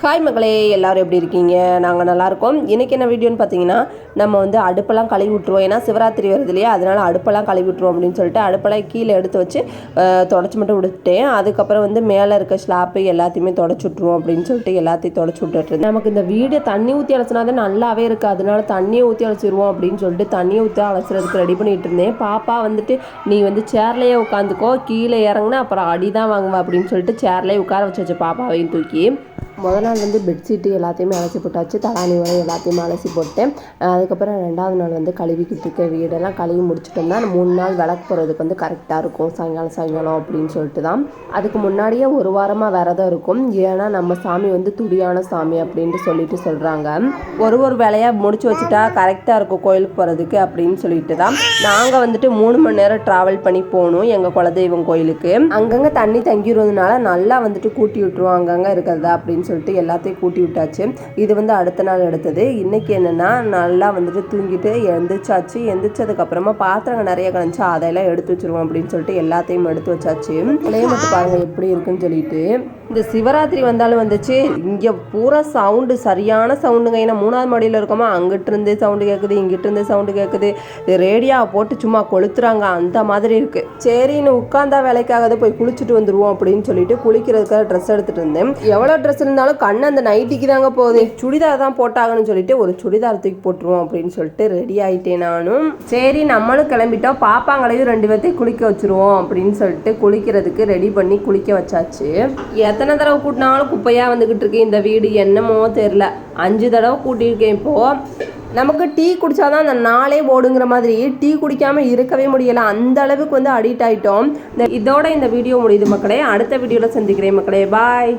Hi மக்களே, எல்லோரும் எப்படி இருக்கீங்க? நாங்கள் நல்லாயிருக்கோம். இன்றைக்கி என்ன வீடியோன்னு பார்த்தீங்கன்னா, நம்ம வந்து அடுப்பெல்லாம் கழுவி விட்ருவோம். ஏன்னா சிவராத்திரி வருது இல்லையா, அதனால் அடுப்பெல்லாம் கழுவி விட்ருவோம் அப்படின்னு சொல்லிட்டு அடுப்பெல்லாம் கீழே எடுத்து வச்சு தொடச்சி மட்டும் விட்டுட்டேன். அதுக்கப்புறம் வந்து மேலே இருக்க ஸ்லாப்பு எல்லாத்தையுமே தொடச்சி விட்ருவோம் அப்படின்னு சொல்லிட்டு எல்லாத்தையும் தொடச்சி விட்டுட்டு நமக்கு இந்த வீடு தண்ணி ஊற்றி அலசினா தான் நல்லாவே இருக்குது. அதனால தண்ணியை ஊற்றி அலசிடுவோம் அப்படின்னு சொல்லிட்டு தண்ணியை ஊற்றி அலசுறதுக்கு ரெடி பண்ணிகிட்டு இருந்தேன். பாப்பா வந்துட்டு நீ வந்து சேர்லேயே உட்காந்துக்கோ, கீழே இறங்குனா அப்புறம் அடி தான் வாங்குவேன் அப்படின்னு சொல்லிட்டு சேர்லேயே உட்கார வச்சு பாப்பாவையும் தூக்கி முதல் நாள் வந்து பெட்ஷீட்டு எல்லாத்தையுமே அலசி போட்டாச்சு, தலாணி வரை எல்லாத்தையுமே அலசி போட்டேன். அதுக்கப்புறம் 2வது நாள் வந்து கழுவிக்கிட்டு இருக்க வீடெல்லாம் கழுவி முடிச்சுட்டோம்னா 3 நாள் விளக்கு போகிறதுக்கு வந்து கரெக்டாக இருக்கும், சாயங்காலம் அப்படின்னு சொல்லிட்டு தான். அதுக்கு முன்னாடியே ஒரு வாரமாக விரதம் இருக்கும். ஏன்னா நம்ம சாமி வந்து துடியான சாமி அப்படின்ட்டு சொல்லிட்டு சொல்கிறாங்க. ஒரு வேலையாக முடிச்சு வச்சுட்டா கரெக்டாக இருக்கும் கோயிலுக்கு போகிறதுக்கு அப்படின்னு சொல்லிட்டு தான் நாங்கள் வந்துட்டு 3 மணி நேரம் ட்ராவல் பண்ணி போகணும் எங்கள் குலதெய்வம் கோயிலுக்கு. அங்கங்கே தண்ணி தங்கிடுவதுனால நல்லா வந்துட்டு கூட்டி விட்டுருவோம் அங்கங்கே இருக்கிறதா அப்படின்னு சொல்லிட்டு எல்லாத்தையும் கூட்டி விட்டாச்சு. இது வந்து அடுத்த நாள் எடுத்தது. இன்னைக்கு என்னன்னா நல்லா வந்துட்டு தூங்கிட்டு எந்திரிச்சாச்சு. எந்திரிச்சதுக்கப்புறமா பாத்திரங்கள் நிறைய கிடந்துச்சு, அதெல்லாம் எடுத்து வச்சிருவோம் அப்படின்னு சொல்லிட்டு எல்லாத்தையும் எடுத்து வச்சாச்சு. மட்டும் பாருங்க எப்படி இருக்குன்னு சொல்லிட்டு. இந்த சிவராத்திரி வந்தாலும் வந்துச்சு, இங்கே பூரா சவுண்டு சரியான சவுண்டுங்க. ஏன்னா 3வது மாடியில் இருக்கோமா, அங்கிட்டு இருந்து சவுண்டு கேட்குது, இங்கிட்டு இருந்து சவுண்டு கேட்குது. ரேடியோவை போட்டு சும்மா கொளுத்துறாங்க, அந்த மாதிரி இருக்குது. சரின்னு உட்காந்தா வேலைக்காகவே போய் குளிச்சுட்டு வந்துடுவோம் அப்படின்னு சொல்லிட்டு குளிக்கிறதுக்காக ட்ரெஸ் எடுத்துகிட்டு இருந்தேன். எவ்வளோ ட்ரெஸ் இருந்தாலும் கண்ணு அந்த நைட்டிக்கு தாங்க போகுது. சுடிதார் தான் போட்டாங்கன்னு சொல்லிட்டு ஒரு சுடிதார் தூக்கி போட்டுருவோம் அப்படின்னு சொல்லிட்டு ரெடி ஆகிட்டேன் நானும். சரி நம்மளும் கிளம்பிட்டோம், பாப்பாங்களையும் 2 பேர்த்தையும் குளிக்க வச்சுருவோம் அப்படின்னு சொல்லிட்டு குளிக்கிறதுக்கு ரெடி பண்ணி குளிக்க வச்சாச்சு. எத்தனை தடவை கூட்டினாலும் குப்பையாக வந்துக்கிட்டு இருக்கேன் இந்த வீடு, என்னமோ தெரில. 5 தடவை கூட்டியிருக்கேன். இப்போது நமக்கு டீ குடித்தாதான் அந்த நாளே ஓடுங்கிற மாதிரி டீ குடிக்காமல் இருக்கவே முடியலை, அந்த அளவுக்கு வந்து அடிக்ட் ஆகிட்டோம். இதோட இந்த வீடியோ முடியுது மக்களே. அடுத்த வீடியோவில் சந்திக்கிறேன் மக்களே. பாய்.